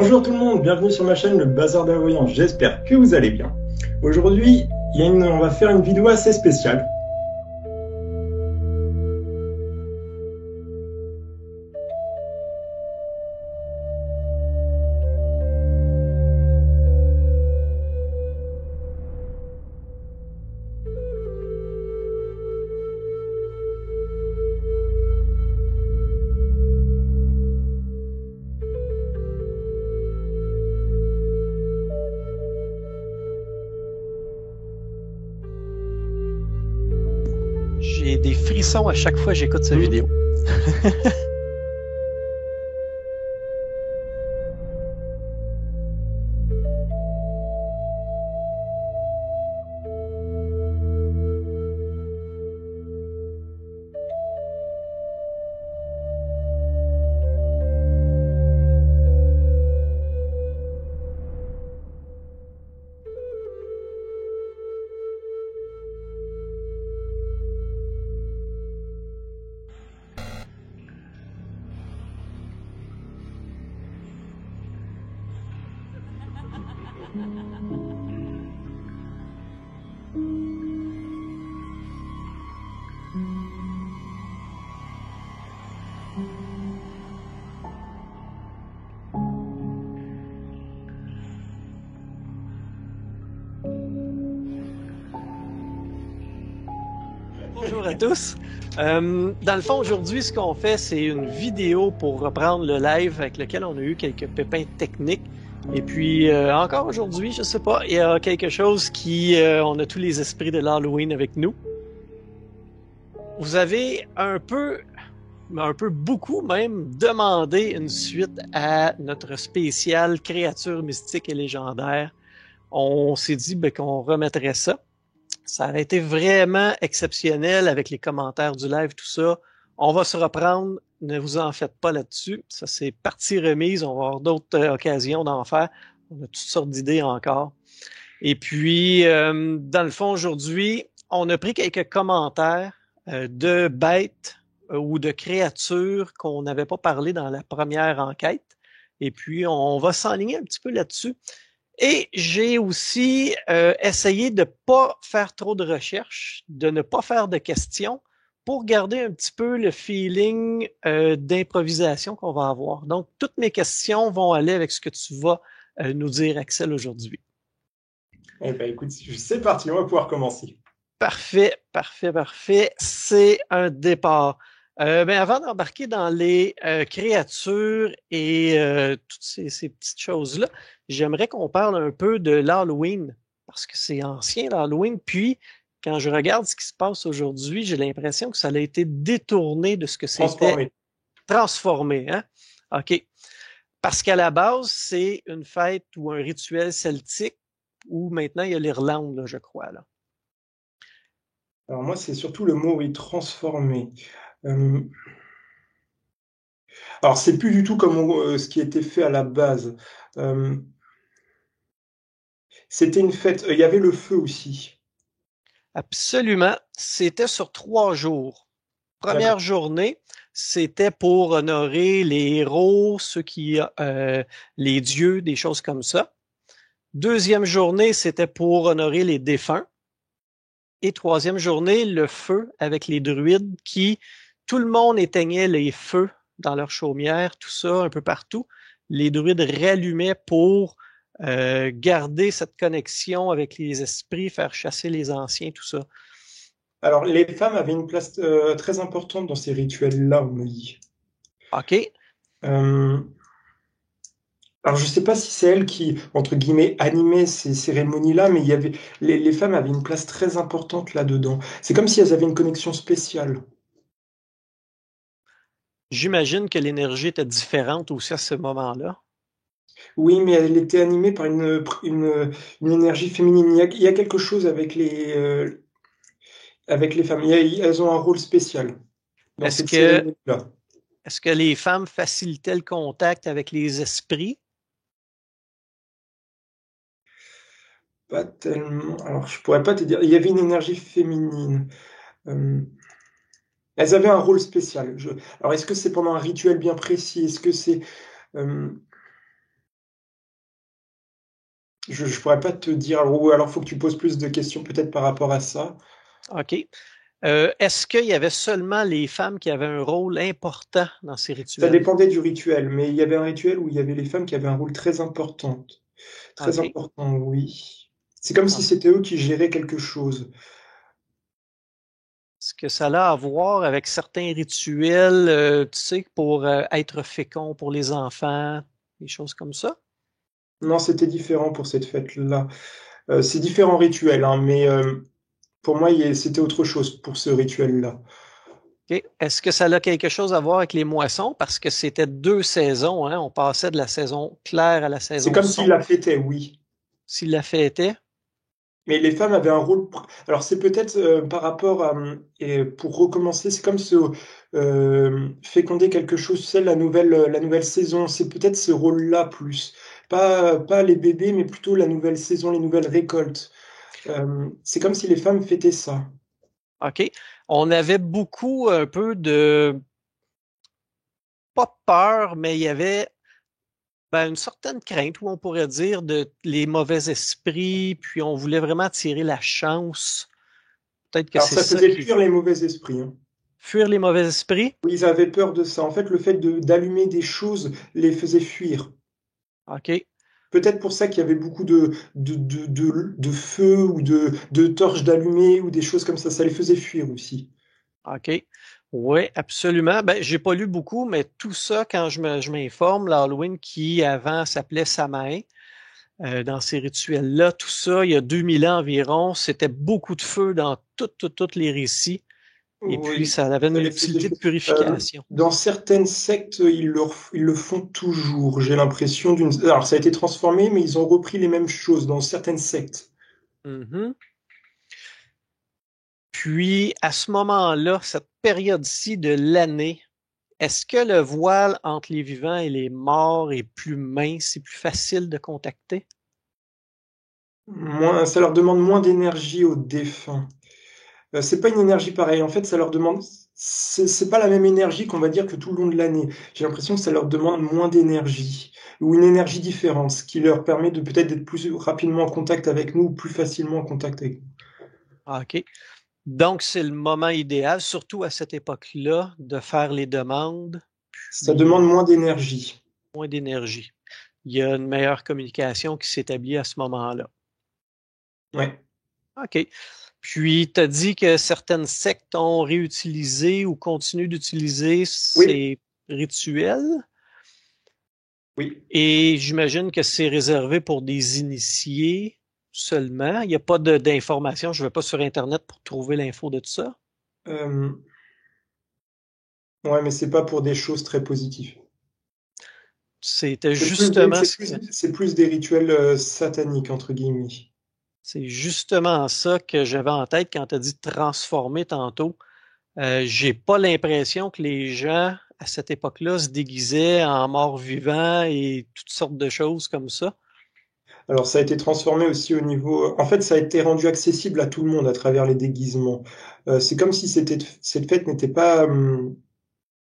Bonjour tout le monde, bienvenue sur ma chaîne Le Bazar d'un Voyant, j'espère que vous allez bien. Aujourd'hui, on va faire une vidéo assez spéciale. J'ai des frissons à chaque fois que j'écoute cette vidéo. Bonjour à tous. Dans le fond, aujourd'hui, ce qu'on fait, c'est une vidéo pour reprendre le live avec lequel on a eu quelques pépins techniques. Et puis, encore aujourd'hui, je sais pas, il y a quelque chose qui... on a tous les esprits de l'Halloween avec nous. Vous avez un peu beaucoup même, demandé une suite à notre spécial créatures mystiques et légendaires. On s'est dit qu'on remettrait ça. Ça a été vraiment exceptionnel avec les commentaires du live, tout ça. On va se reprendre, ne vous en faites pas là-dessus. Ça, c'est partie remise. On va avoir d'autres occasions d'en faire. On a toutes sortes d'idées encore. Et puis, dans le fond, aujourd'hui, on a pris quelques commentaires de bêtes ou de créatures qu'on n'avait pas parlé dans la première enquête. Et puis, on va s'enligner un petit peu là-dessus. Et j'ai aussi essayé de pas faire trop de recherches, de ne pas faire de questions pour garder un petit peu le feeling d'improvisation qu'on va avoir. Donc, toutes mes questions vont aller avec ce que tu vas nous dire, Axel, aujourd'hui. Eh bien, écoute, c'est parti, on va pouvoir commencer. Parfait, parfait, parfait. C'est un départ. Avant d'embarquer dans les créatures et toutes ces petites choses-là, j'aimerais qu'on parle un peu de l'Halloween, parce que c'est ancien l'Halloween. Puis, quand je regarde ce qui se passe aujourd'hui, j'ai l'impression que ça a été détourné de ce que c'était transformé. Hein? OK. Parce qu'à la base, c'est une fête ou un rituel celtique où maintenant il y a l'Irlande, là, je crois. Là. Alors moi, c'est surtout le mot « est transformé ». Alors, c'est plus du tout comme ce qui était fait à la base. C'était une fête, il y avait le feu aussi. Absolument. C'était sur 3 jours. Première D'accord. journée, c'était pour honorer les héros, les dieux, des choses comme ça. Deuxième journée, c'était pour honorer les défunts. Et troisième journée, le feu avec les druides tout le monde éteignait les feux dans leur chaumière, tout ça, un peu partout. Les druides rallumaient pour garder cette connexion avec les esprits, faire chasser les anciens, tout ça. Alors, les femmes avaient une place très importante dans ces rituels-là, on me dit. OK. Alors, je ne sais pas si c'est elles qui, entre guillemets, animaient ces cérémonies-là, mais les femmes avaient une place très importante là-dedans. C'est comme si elles avaient une connexion spéciale. J'imagine que l'énergie était différente aussi à ce moment-là. Oui, mais elle était animée par une énergie féminine. Il y a quelque chose avec les femmes. Elles ont un rôle spécial dans Est-ce cette que, cérémonie-là. est-ce que les femmes facilitaient le contact avec les esprits? Pas tellement. Alors, je pourrais pas te dire. Il y avait une énergie féminine. Elles avaient un rôle spécial. Alors, est-ce que c'est pendant un rituel bien précis? Est-ce que c'est... Je pourrais pas te dire, ou alors faut que tu poses plus de questions peut-être par rapport à ça. OK. Est-ce qu'il y avait seulement les femmes qui avaient un rôle important dans ces Ça rituels? dépendait du rituel, mais il y avait un rituel où il y avait les femmes qui avaient un rôle très important. Très OK. important, oui. C'est comme si Ah. c'était eux qui géraient quelque chose. Est-ce que ça a à voir avec certains rituels, tu sais, pour être fécond pour les enfants, des choses comme ça? Non, c'était différent pour cette fête-là. C'est différents rituels, hein, mais pour moi, c'était autre chose pour ce rituel-là. OK. Est-ce que ça a quelque chose à voir avec les moissons? Parce que c'était deux saisons, hein? On passait de la saison claire à la C'est saison comme s'ils la sombre. fêtaient, oui. S'il la fêtait. Mais les femmes avaient un rôle. Alors c'est peut-être par rapport à et pour recommencer, c'est comme se féconder quelque chose. C'est la nouvelle saison. C'est peut-être ce rôle-là plus. Pas les bébés, mais plutôt la nouvelle saison, les nouvelles récoltes. C'est comme si les femmes fêtaient ça. OK. On avait beaucoup un peu de, pas peur, mais il y avait une certaine crainte, où on pourrait dire, de les mauvais esprits, puis on voulait vraiment tirer la chance. Peut-être que Alors c'est ça ça faisait qui... fuir les mauvais esprits, hein. Fuir les mauvais esprits? Oui, ils avaient peur de ça. En fait, le fait d'allumer des choses les faisait fuir. OK. Peut-être pour ça qu'il y avait beaucoup de feux ou de torches d'allumés ou des choses comme ça les faisait fuir aussi. OK. Oui, absolument. Ben, j'ai pas lu beaucoup, mais tout ça, quand je m'informe, l'Halloween qui avant s'appelait Samain, dans ces rituels-là, tout ça, il y a 2000 ans environ, c'était beaucoup de feu dans tous les récits. Et puis, Oui, ça avait ça une les faisait utilité de fuir. purification. Dans certaines sectes, ils le font toujours. J'ai l'impression d'une. Alors, ça a été transformé, mais ils ont repris les mêmes choses dans certaines sectes. Mhm. Puis, à ce moment-là, cette période-ci de l'année, est-ce que le voile entre les vivants et les morts est plus mince et plus facile de contacter? Moins, ça leur demande moins d'énergie aux défunts. C'est pas une énergie pareille. En fait, ça leur demande. C'est pas la même énergie qu'on va dire que tout le long de l'année. J'ai l'impression que ça leur demande moins d'énergie ou une énergie différente, ce qui leur permet de peut-être d'être plus rapidement en contact avec nous ou plus facilement en contact avec nous. Ah, OK. Donc, c'est le moment idéal, surtout à cette époque-là, de faire les demandes, Ça demande puis moins d'énergie. moins d'énergie. Il y a une meilleure communication qui s'établit à ce moment-là. Ouais. OK. Puis, tu as dit que certaines sectes ont réutilisé ou continuent d'utiliser Oui, ces rituels. oui. Et j'imagine que c'est réservé pour des initiés seulement. Il n'y a pas d'informations. Je ne vais pas sur Internet pour trouver l'info de tout ça. Euh, ouais, mais c'est pas pour des choses très positives. C'était justement ce que C'est plus des rituels sataniques, entre guillemets. c'est justement ça que j'avais en tête quand tu as dit transformer tantôt. J'ai pas l'impression que les gens à cette époque-là se déguisaient en morts vivants et toutes sortes de choses comme ça. Alors, ça a été transformé aussi au niveau. En fait, ça a été rendu accessible à tout le monde à travers les déguisements. C'est comme si cette fête n'était pas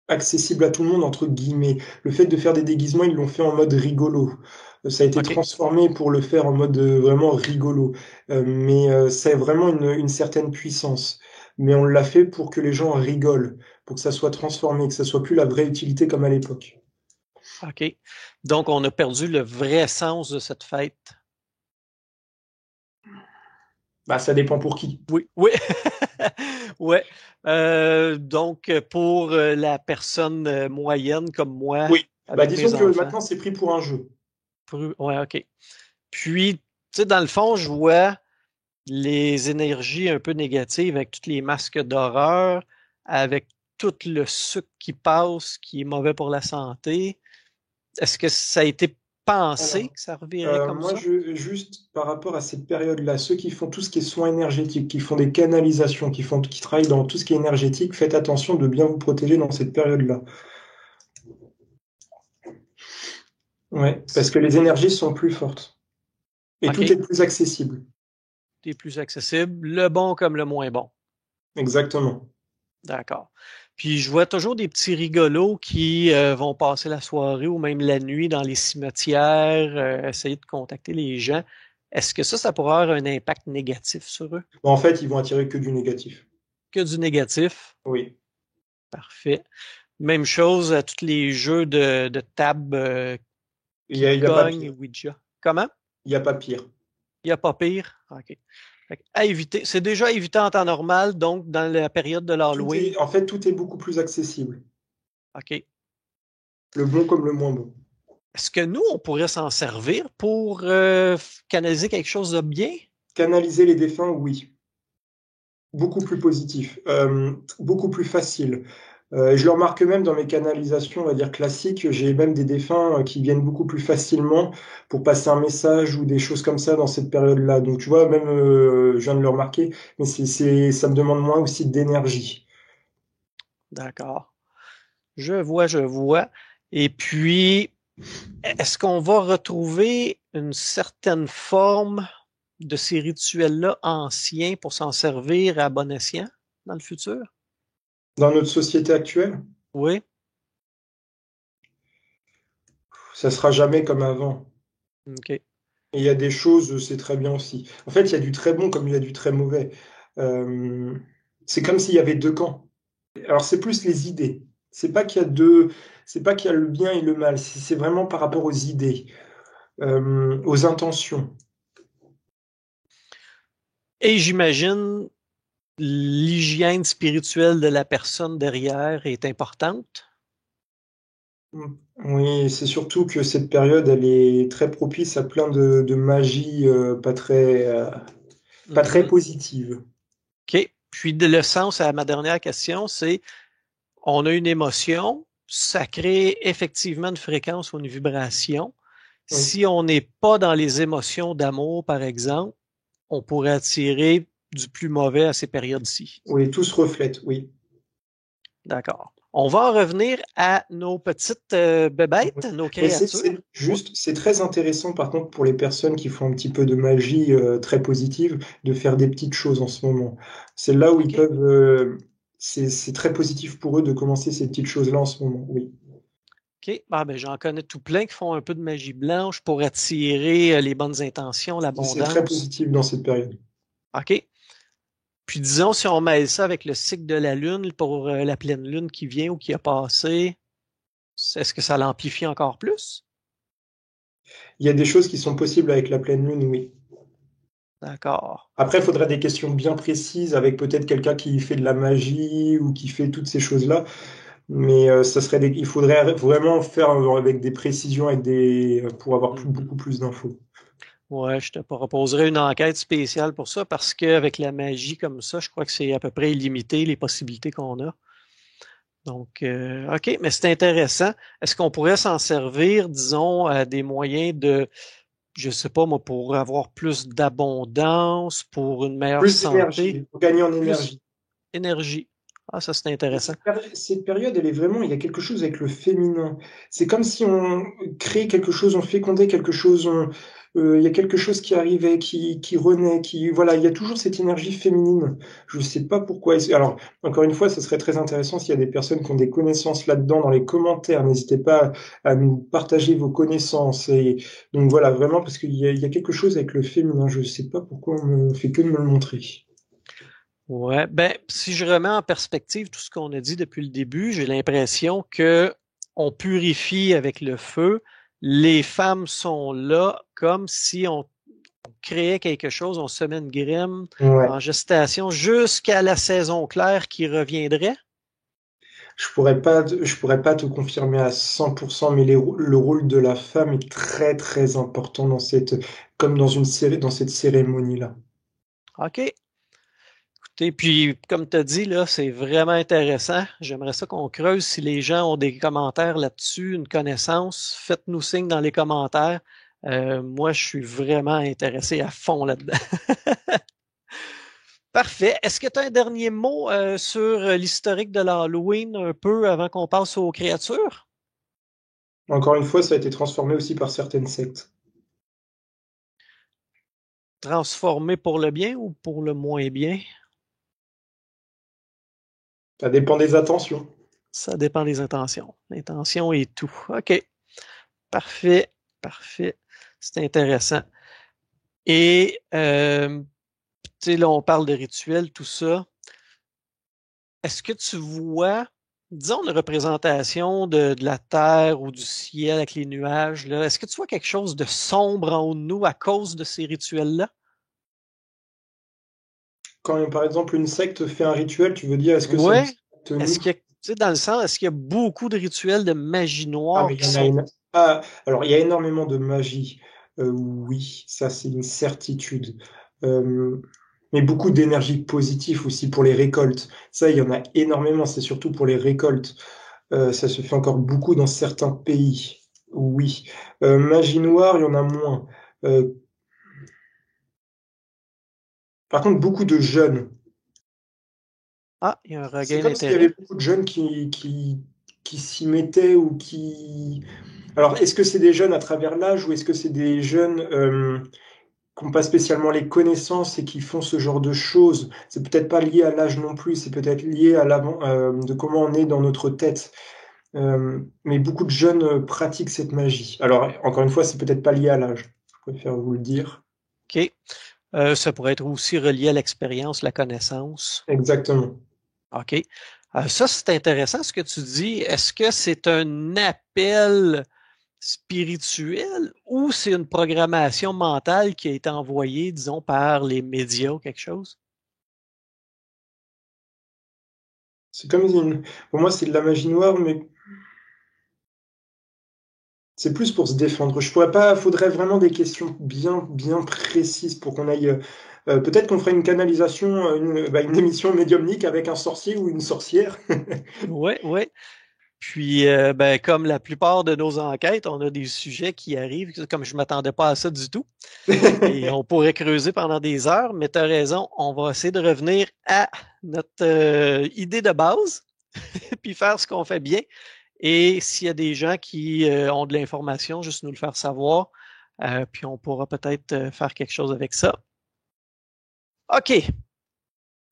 accessible à tout le monde, entre guillemets. Le fait de faire des déguisements, ils l'ont fait en mode rigolo. Ça a été OK. transformé pour le faire en mode vraiment rigolo. Mais c'est vraiment une certaine puissance. Mais on l'a fait pour que les gens rigolent, pour que ça soit transformé, que ça soit plus la vraie utilité comme à l'époque. OK. Donc, on a perdu le vrai sens de cette fête. Bah, ça dépend pour qui. Oui, oui. Ouais. Donc, pour la personne moyenne comme moi, Oui. Bah, avec disons mes que enfants. maintenant, c'est pris pour un jeu. Ouais, OK. Puis, tu sais, dans le fond, je vois les énergies un peu négatives avec tous les masques d'horreur, avec tout le sucre qui passe, qui est mauvais pour la santé. Est-ce que ça a été pensé Alors, que ça revirait comme moi, ça? juste par rapport à cette période-là, ceux qui font tout ce qui est soins énergétiques, qui font des canalisations, qui travaillent dans tout ce qui est énergétique, faites attention de bien vous protéger dans cette période-là. Ouais, parce que les énergies sont plus fortes et tout OK. est plus accessible. T'es plus accessible, le bon comme le moins bon. Exactement. D'accord. Puis je vois toujours des petits rigolos qui vont passer la soirée ou même la nuit dans les cimetières, essayer de contacter les gens. Est-ce que ça pourrait avoir un impact négatif sur eux? En fait, ils vont attirer que du négatif. Que du négatif? Oui. Parfait. Même chose à tous les jeux de table qui Il y a pas cognent, pire. Ouija. Comment? Il n'y a pas pire. Il n'y a pas pire? OK. Fait que à éviter. C'est déjà évité en temps normal, donc dans la période de l'Halloween. En fait, tout est beaucoup plus accessible. OK. Le bon comme le moins bon. Est-ce que nous, on pourrait s'en servir pour canaliser quelque chose de bien? Canaliser les défunts, oui. Beaucoup plus positif, beaucoup plus facile. Je le remarque même dans mes canalisations, on va dire classiques, j'ai même des défunts qui viennent beaucoup plus facilement pour passer un message ou des choses comme ça dans cette période-là. Donc tu vois, même je viens de le remarquer, mais ça me demande moins aussi d'énergie. D'accord. Je vois, je vois. Et puis, est-ce qu'on va retrouver une certaine forme de ces rituels-là anciens pour s'en servir à bon escient dans le futur? Dans notre société actuelle, Oui. ça sera jamais comme avant. OK. Et il y a des choses, c'est très bien aussi. En fait, il y a du très bon comme il y a du très mauvais. Euh, c'est comme s'il y avait deux camps. Alors c'est plus les idées. C'est pas qu'il y a le bien et le mal. C'est vraiment par rapport aux idées, aux intentions. Et j'imagine l'hygiène spirituelle de la personne derrière est importante. Oui, c'est surtout que cette période, elle est très propice à plein de magie pas très Mhm. positive. OK. Puis le sens à ma dernière question, c'est on a une émotion, ça crée effectivement une fréquence ou une vibration. Oui, Si on n'est pas dans les émotions d'amour, par exemple, on pourrait attirer du plus mauvais à ces périodes-ci. oui, tout se reflète, oui. D'accord. On va en revenir à nos petites Oui. bébêtes, nos Mais créatures. Oui. c'est très intéressant par contre pour les personnes qui font un petit peu de magie très positive de faire des petites choses en ce moment. C'est là où ils OK. peuvent, c'est très positif pour eux de commencer ces petites choses-là en ce moment, oui. OK. Ah, ben, j'en connais tout plein qui font un peu de magie blanche pour attirer les bonnes intentions, C'est très l'abondance. positif dans cette période. OK. Puis disons, si on mêle ça avec le cycle de la Lune pour la pleine Lune qui vient ou qui a passé, est-ce que ça l'amplifie encore plus? Il y a des choses qui sont possibles avec la pleine lune, oui. D'accord. Après, il faudrait des questions bien précises avec peut-être quelqu'un qui fait de la magie ou qui fait toutes ces choses-là. Mais il faudrait vraiment faire avec des précisions, pour avoir Mhm. beaucoup plus d'infos. Ouais, je te proposerai une enquête spéciale pour ça parce qu'avec la magie comme ça, je crois que c'est à peu près illimité les possibilités qu'on a. Donc, OK, mais c'est intéressant. Est-ce qu'on pourrait s'en servir, disons, à des moyens de, je sais pas moi, pour avoir plus d'abondance, pour une meilleure Plus santé, d'énergie, pour gagner en plus énergie. énergie? Ah, ça, c'est intéressant. Cette période, elle est vraiment, il y a quelque chose avec le féminin. C'est comme si on créait quelque chose, on fécondait quelque chose, il y a quelque chose qui arrivait, qui renaît, voilà, il y a toujours cette énergie féminine. Je ne sais pas pourquoi. Alors, encore une fois, ce serait très intéressant s'il y a des personnes qui ont des connaissances là-dedans dans les commentaires. N'hésitez pas à nous partager vos connaissances. Et donc voilà, vraiment, parce il y a quelque chose avec le féminin. Je ne sais pas pourquoi on me fait que de me le montrer. Ouais, ben, si je remets en perspective tout ce qu'on a dit depuis le début, j'ai l'impression que on purifie avec le feu. Les femmes sont là comme si on créait quelque chose, on semait une graine Ouais. en gestation jusqu'à la saison claire qui reviendrait. Je pourrais pas te confirmer à 100%, mais le rôle de la femme est très très important comme dans dans cette cérémonie-là. OK. Et puis, comme tu as dit, là, c'est vraiment intéressant. J'aimerais ça qu'on creuse. Si les gens ont des commentaires là-dessus, une connaissance, faites-nous signe dans les commentaires. Moi, je suis vraiment intéressé à fond là-dedans. Parfait. Est-ce que tu as un dernier mot sur l'historique de l'Halloween un peu avant qu'on passe aux créatures? Encore une fois, ça a été transformé aussi par certaines sectes. Transformé pour le bien ou pour le moins bien? Ça dépend des attentions. Ça dépend des intentions. L'intention est tout. OK. Parfait. Parfait. C'est intéressant. Et tu sais, là, on parle de rituels, tout ça. Est-ce que tu vois, disons, une représentation de la terre ou du ciel avec les nuages, là? Est-ce que tu vois quelque chose de sombre en haut de nous à cause de ces rituels-là? Quand, par exemple, une secte fait un rituel, tu veux dire, est-ce que ça nous Ouais. affecte Est-ce nous? que, tu sais, dans le sens, est-ce qu'il y a beaucoup de rituels de magie Ah, noire mais il y qui en a sont... une. Ah, alors, il y a énormément de magie. Oui, ça, c'est une certitude. Euh, mais beaucoup d'énergie positive aussi pour les récoltes. Ça, il y en a énormément. C'est surtout pour les récoltes. Ça se fait encore beaucoup dans certains pays. Oui. Magie noire, il y en a moins. Euh, Par contre, beaucoup de jeunes. Ah, il y a un C'est regain comme s'il y avait d'intérêt. beaucoup de jeunes qui s'y mettaient ou qui... Alors, est-ce que c'est des jeunes à travers l'âge ou est-ce que c'est des jeunes qui n'ont pas spécialement les connaissances et qui font ce genre de choses? C'est peut-être pas lié à l'âge non plus, c'est peut-être lié à l'avant, de comment on est dans notre tête. Mais beaucoup de jeunes pratiquent cette magie. Alors, encore une fois, c'est peut-être pas lié à l'âge. Je préfère vous le dire. OK. Ça pourrait être aussi relié à l'expérience, la connaissance. Exactement. OK. Ça, c'est intéressant ce que tu dis. Est-ce que c'est un appel spirituel ou c'est une programmation mentale qui a été envoyée, disons, par les médias ou quelque chose? C'est comme pour moi, c'est de la magie noire, mais c'est plus pour se défendre. Je pourrais pas, faudrait vraiment des questions bien, bien précises pour qu'on aille. Peut-être qu'on ferait une canalisation, une émission médiumnique avec un sorcier ou une sorcière. Oui, oui. Puis, ben, comme la plupart de nos enquêtes, on a des sujets qui arrivent, comme je ne m'attendais pas à ça du tout. Et on pourrait creuser pendant des heures, mais tu as raison, on va essayer de revenir à notre idée de base, puis faire ce qu'on fait bien. Et s'il y a des gens qui ont de l'information, juste nous le faire savoir, puis on pourra peut-être faire quelque chose avec ça. OK,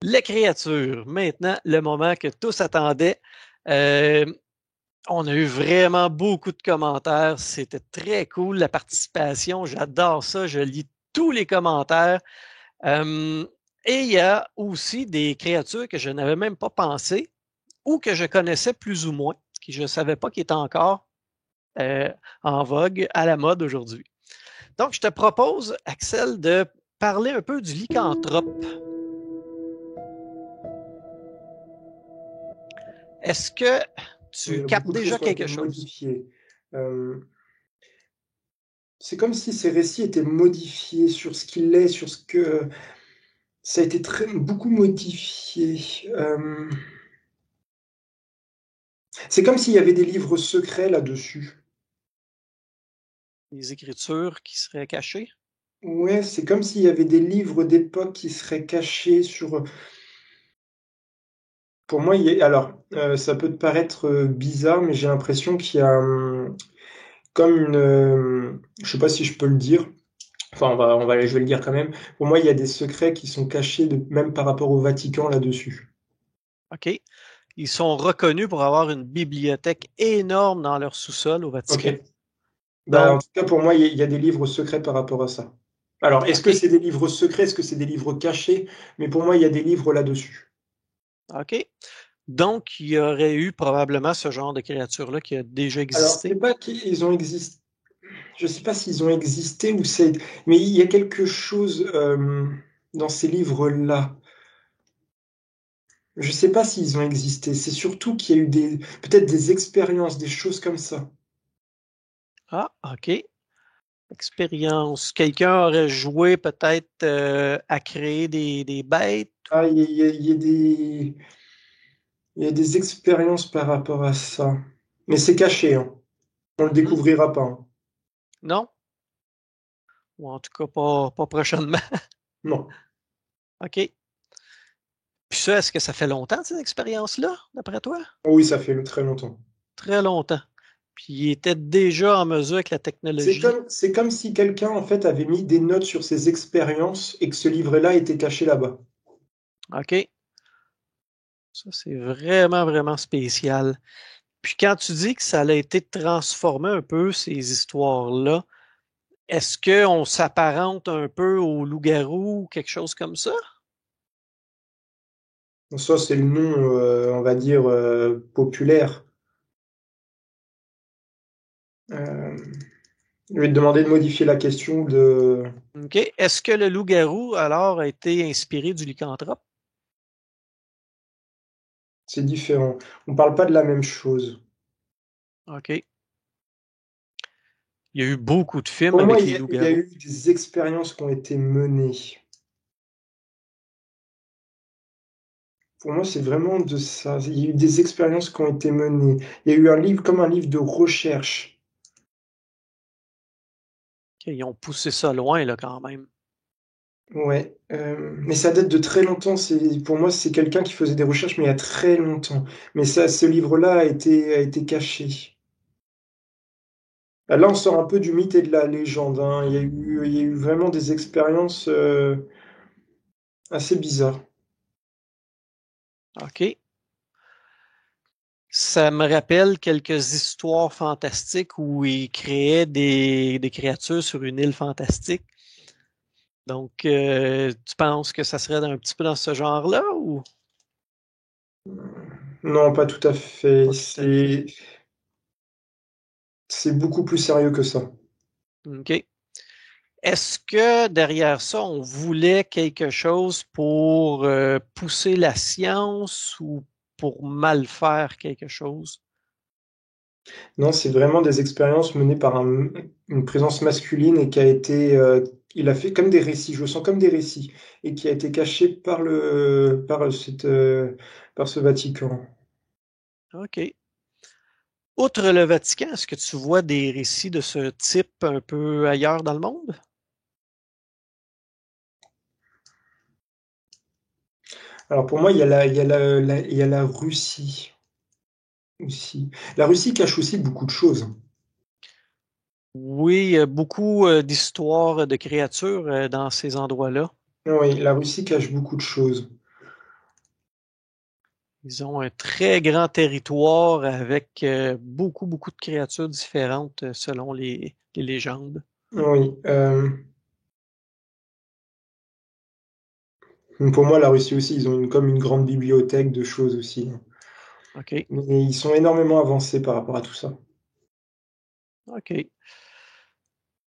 les créatures. Maintenant, le moment que tous attendaient. Euh, on a eu vraiment beaucoup de commentaires. C'était très cool, la participation. J'adore ça. Je lis tous les commentaires. Euh, et il y a aussi des créatures que je n'avais même pas pensé ou que je connaissais plus ou moins, que je ne savais pas qui étaient encore euh, en vogue, à la mode aujourd'hui. Donc, je te propose, Axel, de parler un peu du lycanthrope. Est-ce que Il y tu a captes beaucoup de choses déjà qui ont été quelque chose? modifiées. Euh, c'est comme si ces récits étaient modifiés sur ce qu'il est, sur ce que ça a été beaucoup modifié. C'est comme s'il y avait des livres secrets là-dessus. Les écritures qui seraient cachées? Ouais, c'est comme s'il y avait des livres d'époque qui seraient cachés sur. Pour moi, alors, ça peut te paraître bizarre, mais j'ai l'impression qu'il y a comme une. Je sais pas si je peux le dire. Enfin, je vais le dire quand même. Pour moi, il y a des secrets qui sont cachés, même par rapport au Vatican là-dessus. OK. Ils sont reconnus pour avoir une bibliothèque énorme dans leur sous-sol au Ok. Vatican. Bah, Donc, en tout cas, pour moi, il y a des livres secrets par rapport à ça. Alors, est-ce que OK, c'est des livres secrets? Est-ce que c'est des livres cachés? Mais pour moi, il y a des livres là-dessus. OK. Donc, il y aurait eu probablement ce genre de créature-là qui a déjà Alors, c'est existé. pas qu'ils ont existé. Je sais pas s'ils ont existé ou c'est. Mais il y a quelque chose dans ces livres-là. Je sais pas s'ils ont existé. C'est surtout qu'il y a eu peut-être des expériences, des choses comme ça. Ah, OK. Expérience. Quelqu'un aurait joué peut-être à créer des bêtes. Ah, il y a des expériences par rapport à ça. Mais c'est caché, hein. On le Mhm. découvrira pas, hein. Non? Ou en tout cas, pas prochainement. Non. OK. Puis ça, est-ce que ça fait longtemps, ces expériences-là, d'après toi? Oui, ça fait très longtemps. Très longtemps. Puis il était déjà en mesure avec la technologie. C'est comme si quelqu'un, en fait, avait mis des notes sur ses expériences et que ce livret-là était caché là-bas. OK. Ça, c'est vraiment, vraiment spécial. Puis quand tu dis que ça a été transformé un peu, ces histoires-là, Est-ce qu'on s'apparente un peu au loup-garou ou quelque chose comme ça? Ça, c'est le nom, on va dire, populaire. Euh, je vais te demander de modifier la question de... OK. Est-ce que le loup-garou, alors, a été inspiré du lycanthrope? C'est différent. On parle pas de la même chose. OK. Il y a eu beaucoup de films Pour moi, avec il les y a, il y a loups-garous. eu des expériences qui ont été menées. Pour moi, c'est vraiment de ça. Il y a eu des expériences qui ont été menées. Il y a eu un livre comme un livre de recherche. OK, ils ont poussé ça loin, là, quand même. Ouais, mais ça date de très longtemps. Pour moi, c'est quelqu'un qui faisait des recherches, mais il y a très longtemps. Mais ça, ce livre-là a été caché. Là, on sort un peu du mythe et de la légende, hein. Il y a eu vraiment des expériences assez bizarres. OK. Ça me rappelle quelques histoires fantastiques où ils créaient des créatures sur une île fantastique. Donc, tu penses que ça serait un petit peu dans ce genre-là ou Non, pas tout à fait. pas tout à fait? C'est beaucoup plus sérieux que ça. OK. Est-ce que derrière ça, on voulait quelque chose pour pousser la science ou pour mal faire quelque chose? Non, c'est vraiment des expériences menées par une présence masculine et qui a été, il a fait comme des récits, je le sens comme des récits, et qui a été caché par ce Vatican. OK. Outre le Vatican, est-ce que tu vois des récits de ce type un peu ailleurs dans le monde? Alors pour moi, il y a la Russie aussi. La Russie cache aussi beaucoup de choses. Oui, il y a beaucoup d'histoires de créatures dans ces endroits-là. Oui, la Russie cache beaucoup de choses. Ils ont un très grand territoire avec beaucoup, beaucoup de créatures différentes selon les légendes. Oui. Pour moi, la Russie aussi, ils ont comme une grande bibliothèque de choses aussi. OK, Mais ils sont énormément avancés par rapport à tout ça. OK.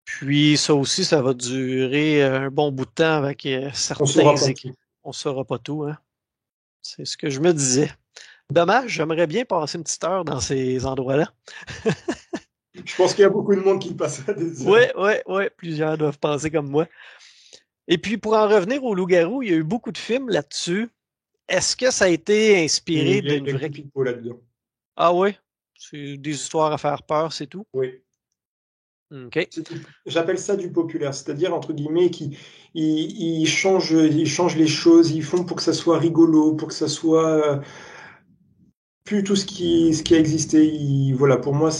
Puis ça aussi, ça va durer un bon bout de temps avec On certains saura pas équipes. tout. On ne saura pas tout, hein? C'est ce que je me disais. Dommage, j'aimerais bien passer une petite heure dans ces endroits-là. Je pense qu'il y a beaucoup de monde qui passera des heures. Ouais, ouais, ouais, plusieurs doivent penser comme moi. Et puis pour en revenir au loup-garou, il y a eu beaucoup de films là-dessus. Est-ce que ça a été Et inspiré d'une Greg vraie... Pipo là-dedans. Ah ouais? C'est des histoires à faire peur, c'est tout? Oui. OK. J'appelle ça du populaire, c'est-à-dire, entre guillemets, ils changent les choses, ils font pour que ça soit rigolo, pour que ça soit plus tout ce qui a existé. Voilà, pour moi,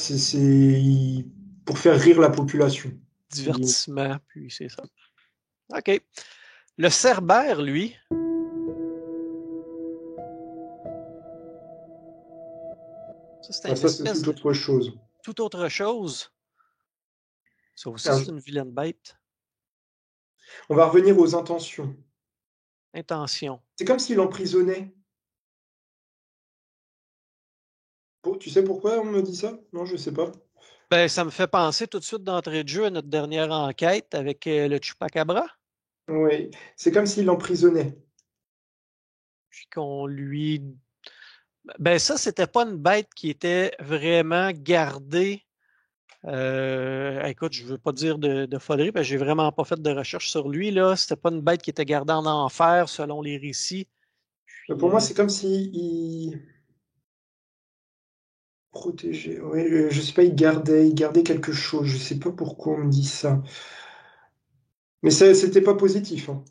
pour faire rire la population. Entre guillemets. Divertissement, puis c'est ça. OK. Le Cerbère, lui, ça c'est Ah, une ça, c'est espèce tout de autre chose. toute autre chose. Ça aussi, Alors, c'est une vilaine bête. on va revenir aux intentions. Intention. C'est comme s'il emprisonnait. Tu sais pourquoi on me dit ça? Non, je sais pas. Ben, ça me fait penser tout de suite d'entrée de jeu à notre dernière enquête avec le Chupacabra, Oui, c'est comme s'il l'emprisonnait. puis qu'on lui... Ben ça, c'était pas une bête qui était vraiment gardée. Écoute, je veux pas dire de folerie, parce que j'ai vraiment pas fait de recherche sur lui, là. C'était pas une bête qui était gardée en enfer selon les récits. Puis, Pour moi, c'est comme si il protégeait. Oui, je sais pas, il gardait quelque chose. Je sais pas pourquoi on me dit ça. Mais c'était pas positif, hein.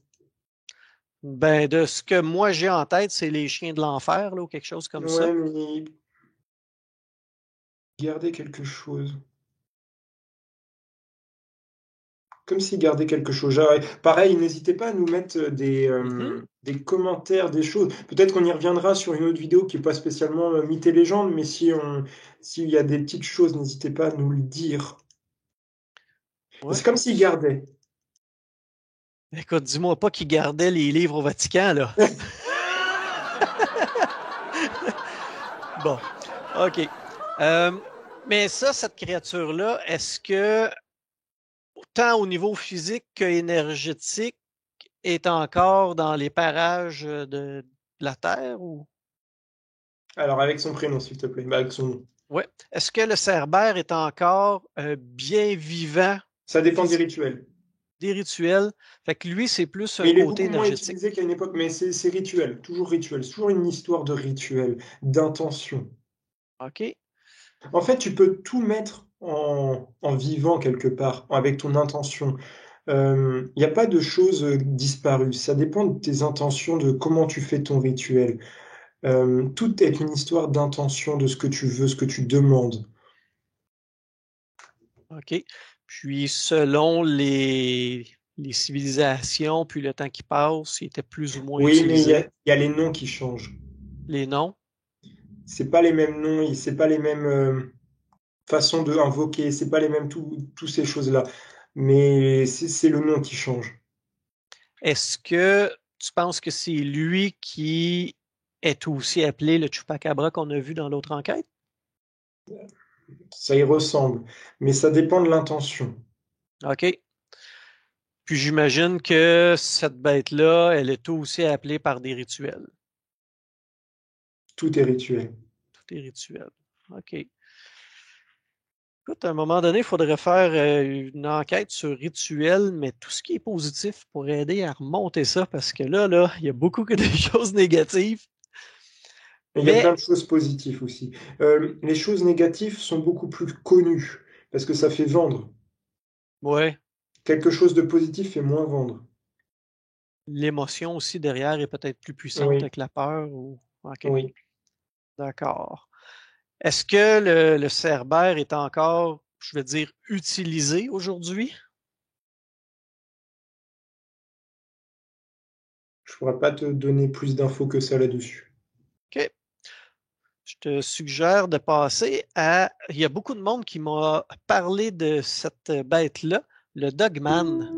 ben, de ce que moi j'ai en tête, c'est les chiens de l'enfer, là, ou quelque chose comme ça. Ouais, mais il gardait quelque chose. Comme s'il gardait quelque chose. Pareil, n'hésitez pas à nous mettre Mhm. des commentaires, des choses. Peut-être qu'on y reviendra sur une autre vidéo qui n'est pas spécialement mythe et légende, mais s'il y a des petites choses, n'hésitez pas à nous le dire. Ouais. C'est comme s'il gardait. Écoute, dis-moi pas qu'il gardait les livres au Vatican, là. Bon, OK. Euh, mais ça, cette créature-là, est-ce que, tant au niveau physique qu'énergétique, est encore dans les parages de la Terre ou? Alors, avec son prénom, s'il te plaît. Bah, avec son nom. Ouais. Est-ce que le Cerbère est encore bien vivant, Ça dépend des physique, rituels. des rituels? Fait que lui, c'est plus un Mais il est côté beaucoup moins énergétique. utilisé qu'à une époque. Mais c'est rituel, toujours rituel. C'est toujours une histoire de rituel, d'intention. OK? En fait, tu peux tout mettre en vivant quelque part, avec ton intention. Il n'y a pas de choses disparues. Ça dépend de tes intentions, de comment tu fais ton rituel. Tout est une histoire d'intention, de ce que tu veux, ce que tu demandes. OK. Puis, selon les civilisations, puis le temps qui passe, il était plus ou moins Oui, mais utilisé. il y a les noms qui changent. Les noms. C'est pas les mêmes noms, c'est pas les mêmes façons de invoquer, c'est pas les mêmes tous ces choses-là. Mais c'est le nom qui change. Est-ce que tu penses que c'est lui qui est aussi appelé le Chupacabra qu'on a vu dans l'autre enquête? Ça y ressemble, mais ça dépend de l'intention. OK. Puis j'imagine que cette bête-là, elle est aussi appelée par des rituels. Tout est rituel. Tout est rituel. OK. Écoute, à un moment donné, il faudrait faire une enquête sur rituel, mais tout ce qui est positif pour aider à remonter ça, parce que là, il y a beaucoup de choses négatives. Mais il y a Mais, plein de choses positives aussi. Les choses négatives sont beaucoup plus connues parce que ça fait vendre. ouais, Quelque chose de positif fait moins vendre. l'émotion aussi derrière est peut-être plus puissante Oui, avec la peur ou. OK, oui. d'accord. Est-ce que le Cerbère est encore, je veux dire, utilisé aujourd'hui? Je pourrais pas te donner plus d'infos que ça là-dessus. OK. Je te suggère de passer à. Il y a beaucoup de monde qui m'a parlé de cette bête-là, le Dogman.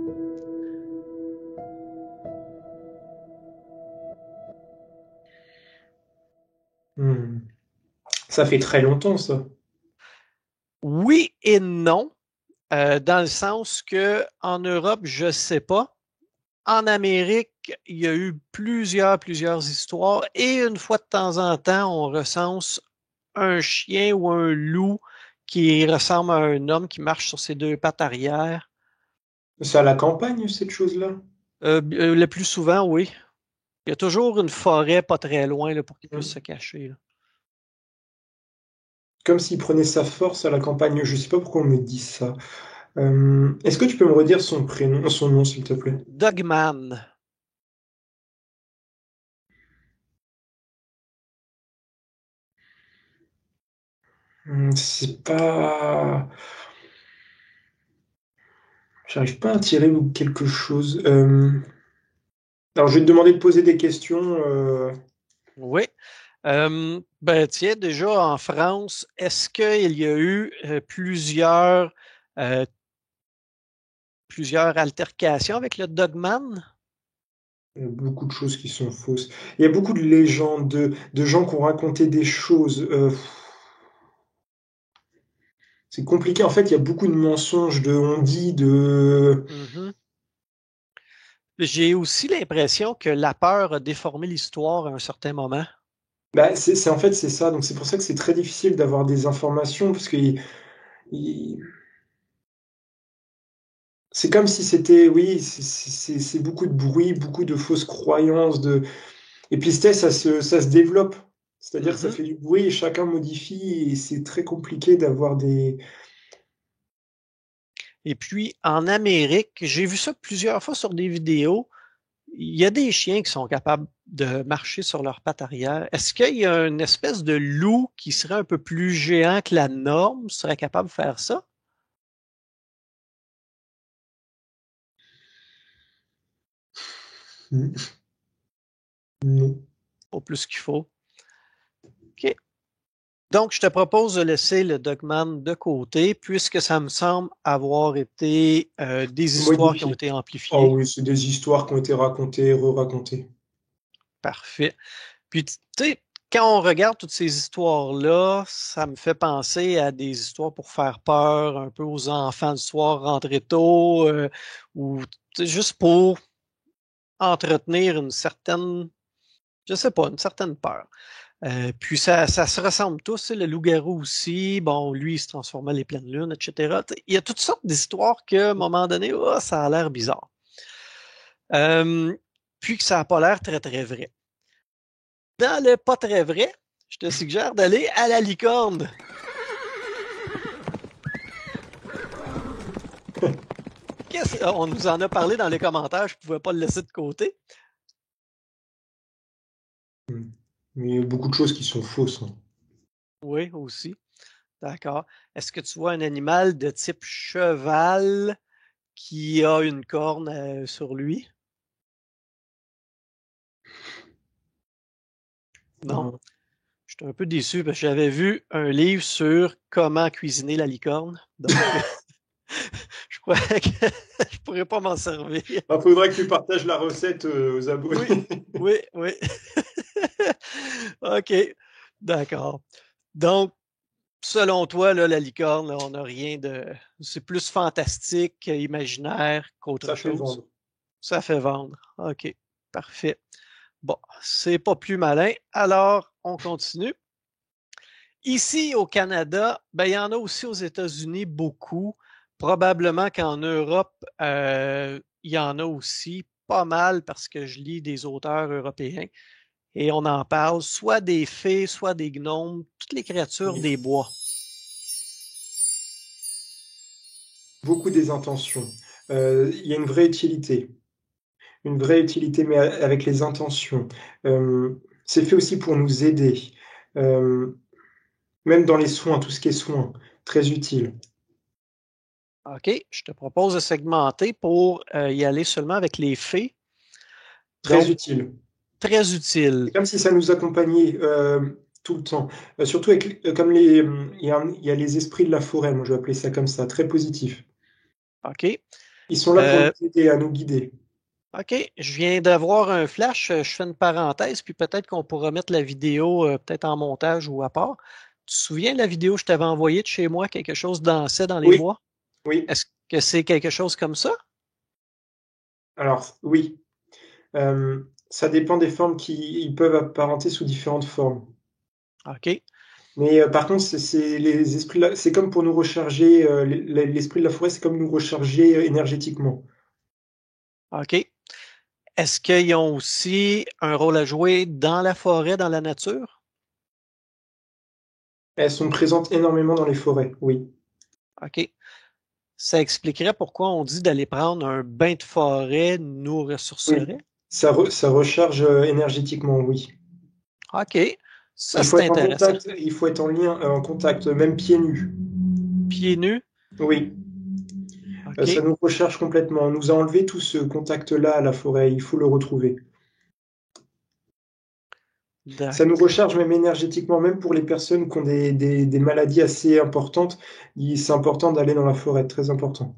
Hmm. Ça fait très longtemps, ça. Oui et non, dans le sens que en Europe, je ne sais pas. En Amérique, il y a eu plusieurs histoires et une fois de temps en temps, on recense un chien ou un loup qui ressemble à un homme qui marche sur ses deux pattes arrière. C'est à la campagne, cette chose-là. Le plus souvent, oui. Il y a toujours une forêt pas très loin là, pour qu'il puisse se Hmm. cacher. Là. Comme s'il prenait sa force à la campagne. Je sais pas pourquoi on me dit ça. Est-ce que tu peux me redire son prénom, son nom, s'il te plaît? Dogman. C'est pas. J'arrive pas à tirer quelque chose. Alors, je vais te demander de poser des questions. Oui. Ben, tiens, déjà en France, est-ce qu'il y a eu euh, plusieurs altercations avec le Dogman? Il y a beaucoup de choses qui sont fausses. Il y a beaucoup de légendes, de gens qui ont raconté des choses. C'est compliqué. En fait, il y a beaucoup de mensonges, de on dit, de. Mhm. J'ai aussi l'impression que la peur a déformé l'histoire à un certain moment. Bah, en fait, c'est ça. Donc, c'est pour ça que c'est très difficile d'avoir des informations parce que il- c'est comme si c'était, oui, c'est beaucoup de bruit, beaucoup de fausses croyances, de. Et puis, ça se développe. C'est-à-dire que ça Mhm. fait du bruit et chacun modifie et c'est très compliqué d'avoir des. Et puis, en Amérique, j'ai vu ça plusieurs fois sur des vidéos. Il y a des chiens qui sont capables de marcher sur leurs pattes arrière. Est-ce qu'il y a une espèce de loup qui serait un peu plus géant que la norme, serait capable de faire ça? Non. Au plus qu'il faut. OK. Donc, je te propose de laisser le Dogman de côté, puisque ça me semble avoir été des histoires qui ont Modifié. été Oh amplifiées. oui, c'est des histoires qui ont été racontées, re-racontées. Parfait. Puis, tu sais, quand on regarde toutes ces histoires-là, ça me fait penser à des histoires pour faire peur un peu aux enfants le soir, rentrer tôt, ou juste pour entretenir une certaine, je sais pas, une certaine peur. Puis ça se ressemble tous, le loup-garou aussi. Bon, lui, il se transformait les pleines lunes, etc. Il y a toutes sortes d'histoires qu'à un moment donné, oh, ça a l'air bizarre. Euh, Puis que ça n'a pas l'air très, très vrai. Dans le pas très vrai, je te suggère d'aller à la licorne. On nous en a parlé dans les commentaires, je ne pouvais pas le laisser de côté. Mais il y a beaucoup de choses qui sont fausses, hein. Oui, aussi. D'accord. Est-ce que tu vois un animal de type cheval qui a une corne sur lui? Non. Non. Je suis un peu déçu parce que j'avais vu un livre sur comment cuisiner la licorne. Donc, je croyais que je pourrais pas m'en servir. Il faudra que tu partages la recette aux abonnés. Oui, oui, oui. OK, d'accord. Donc, selon toi, là, la licorne, là, on n'a rien de... C'est plus fantastique, imaginaire qu'autre Ça fait chose. vendre. Ça fait vendre. OK, parfait. Bon, c'est pas plus malin. Alors, on continue. Ici, au Canada, ben, il y en a aussi aux États-Unis beaucoup. Probablement qu'en Europe, il y en a aussi pas mal parce que je lis des auteurs européens et on en parle, soit des fées, soit des gnomes, toutes les créatures Oui. des bois. Beaucoup des intentions. Il y a une vraie utilité. Une vraie utilité, mais avec les intentions. C'est fait aussi pour nous aider. Euh, Même dans les soins, tout ce qui est soins, très utile. OK, je te propose de segmenter pour y aller seulement avec les fées. Très Donc, utile. très utile. C'est comme si ça nous accompagnait tout le temps. Surtout avec, comme les, il y a les esprits de la forêt, moi je vais appeler ça comme ça, très positif. OK. Ils sont là pour nous Euh, aider, à nous guider. OK, je viens d'avoir un flash, je fais une parenthèse, puis peut-être qu'on pourra mettre la vidéo peut-être en montage ou à part. Tu te souviens de la vidéo que je t'avais envoyée de chez moi, quelque chose dansait dans les Oui, bois? oui. Est-ce que c'est quelque chose comme ça? Alors, oui. Ça dépend des formes qui ils peuvent apparenter sous différentes formes. OK, Mais par contre, c'est les esprits, c'est comme pour nous recharger, l'esprit de la forêt, c'est comme nous recharger énergétiquement. OK. Est-ce qu'ils ont aussi un rôle à jouer dans la forêt, dans la nature? Elles sont présentes énormément dans les forêts, oui. OK. Ça expliquerait pourquoi on dit d'aller prendre un bain de forêt nous Oui, ressourcerait. ça recharge énergétiquement, oui. OK, ça Il faut c'est être en intéressant. contact, il faut être en lien, en contact, même pieds nus. Pieds nus, Oui, ça OK. nous recharge complètement. On nous a enlevé tout ce contact-là à la forêt, il faut le retrouver. Ça nous recharge même énergétiquement, même pour les personnes qui ont des maladies assez importantes. C'est important d'aller dans la forêt, très important.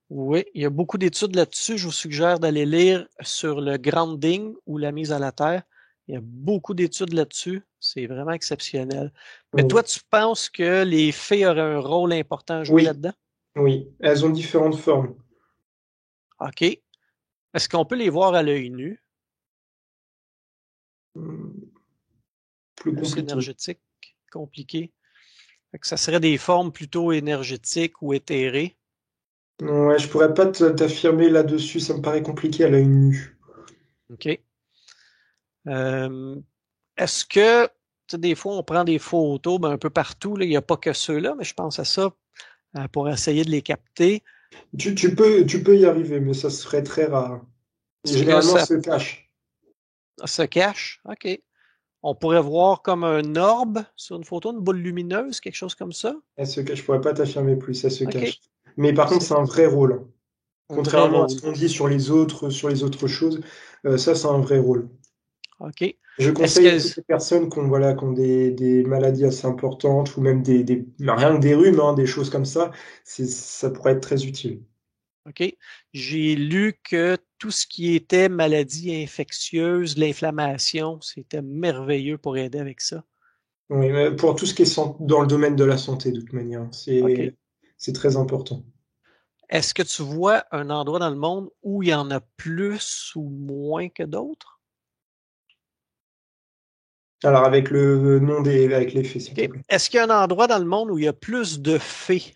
Oui, il y a beaucoup d'études là-dessus. Je vous suggère d'aller lire sur le grounding ou la mise à la terre. Il y a beaucoup d'études là-dessus. C'est vraiment exceptionnel. Mais Oui, toi, tu penses que les fées auraient un rôle important à jouer oui, là-dedans? oui. Elles ont différentes formes. OK. Est-ce qu'on peut les voir à l'œil nu? Hmm, plus Plus compliqué. énergétique, compliqué. Fait que ça serait des formes plutôt énergétiques ou éthérées. Ouais, je pourrais pas t'affirmer là-dessus, ça me paraît compliqué à l'œil nu. OK. Euh, Est-ce que, tu sais, des fois, on prend des photos ben, un peu partout, là, il n'y a pas que ceux-là, mais je pense à ça pour essayer de les capter. Tu peux y arriver, mais ça serait très rare. Et Est-ce que généralement, elles ça se cachent. se cache? OK. On pourrait voir comme un orbe sur une photo, une boule lumineuse, quelque chose comme ça. Elles se cachent. Je pourrais pas t'affirmer plus, elles se OK. cachent. Mais par contre, C'est c'est un vrai rôle. un vrai Contrairement à ce rôle. qu'on dit sur les autres choses, ça, c'est un vrai rôle. OK. Je Est-ce conseille à toutes que... les personnes qui ont des maladies assez importantes ou même rien que des rhumes, hein, des choses comme ça, ça pourrait être très utile. OK. J'ai lu que tout ce qui était maladie infectieuse, l'inflammation, c'était merveilleux pour aider avec ça. Oui, mais pour tout ce qui est dans le domaine de la santé, de toute manière, OK. c'est très important. Est-ce que tu vois un endroit dans le monde où il y en a plus ou moins que d'autres? Alors, avec le nom avec les faits, s'il te OK. plaît. Est-ce qu'il y a un endroit dans le monde où il y a plus de fées?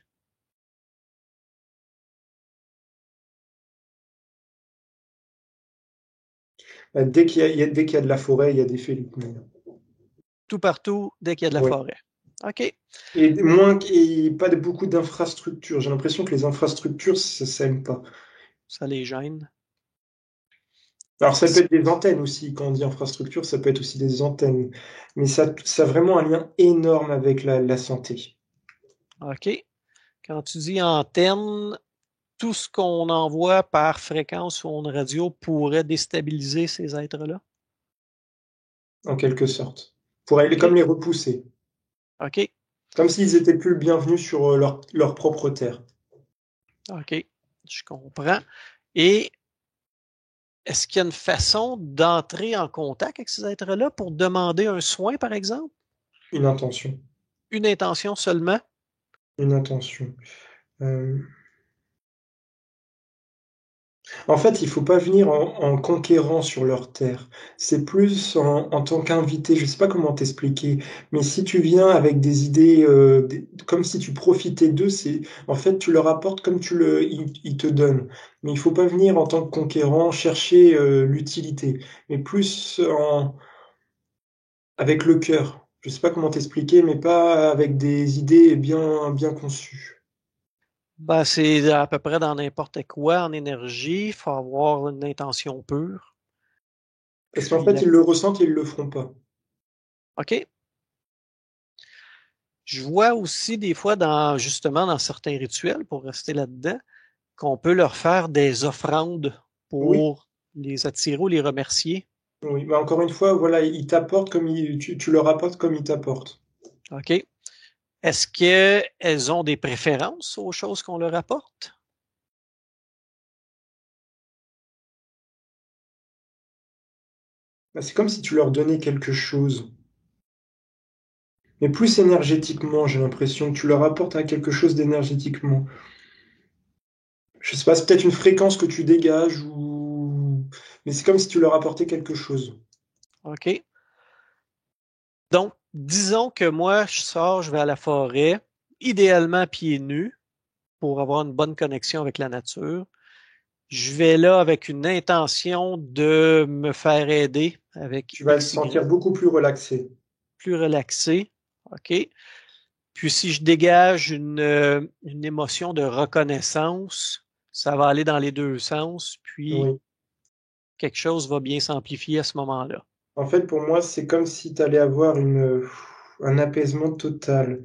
Dès qu'il y a de la forêt, il y a des faits, de toute manière. Tout partout, dès qu'il y a de la Oui. forêt. OK. Et pas beaucoup d'infrastructures. J'ai l'impression que les infrastructures, ça aime pas. Ça les gêne. Alors, ça peut Dis- être des antennes aussi. Quand on dit infrastructure, ça peut être aussi des antennes. Mais ça a vraiment un lien énorme avec la santé. OK. Quand tu dis antenne, tout ce qu'on envoie par fréquence ou onde radio pourrait déstabiliser ces êtres-là? En quelque sorte. Pour aller OK. comme les repousser. OK. Comme s'ils étaient plus le bienvenu sur leur propre terre. OK. Je comprends. Et est-ce qu'il y a une façon d'entrer en contact avec ces êtres-là pour demander un soin, par exemple? Une intention. Une intention seulement? Une intention. Euh, En fait, il faut pas venir en conquérant sur leur terre. C'est plus en tant qu'invité. Je sais pas comment t'expliquer, mais si tu viens avec des idées, comme si tu profitais d'eux, en fait, tu leur apportes comme ils te donnent. Mais il faut pas venir en tant que conquérant chercher l'utilité, mais plus avec le cœur. Je sais pas comment t'expliquer, mais pas avec des idées bien conçues. Ben, c'est à peu près dans n'importe quoi en énergie. Il faut avoir une intention pure. Parce qu'en Puis fait, ils le ressentent et ils le feront pas. OK. Je vois aussi des fois justement dans certains rituels, pour rester là-dedans, qu'on peut leur faire des offrandes Oui. pour les attirer ou les remercier. Oui, mais encore une fois, voilà, ils t'apportent tu leur apportes comme ils t'apportent. OK. Est-ce qu'elles ont des préférences aux choses qu'on leur apporte? Bah, c'est comme si tu leur donnais quelque chose. Mais plus énergétiquement, j'ai l'impression que tu leur apportes à quelque chose d'énergétiquement. Je sais pas, c'est peut-être une fréquence que tu dégages mais c'est comme si tu leur apportais quelque chose. OK. Donc, disons que moi, je sors, je vais à la forêt, idéalement pieds nus, pour avoir une bonne connexion avec la nature. Je vais là avec une intention de me faire aider avec Tu vas te sentir XY, beaucoup plus relaxé. plus relaxé. OK. Puis si je dégage une émotion de reconnaissance, ça va aller dans les deux sens, puis Oui. quelque chose va bien s'amplifier à ce moment-là. En fait, pour moi, c'est comme si tu allais avoir un apaisement total.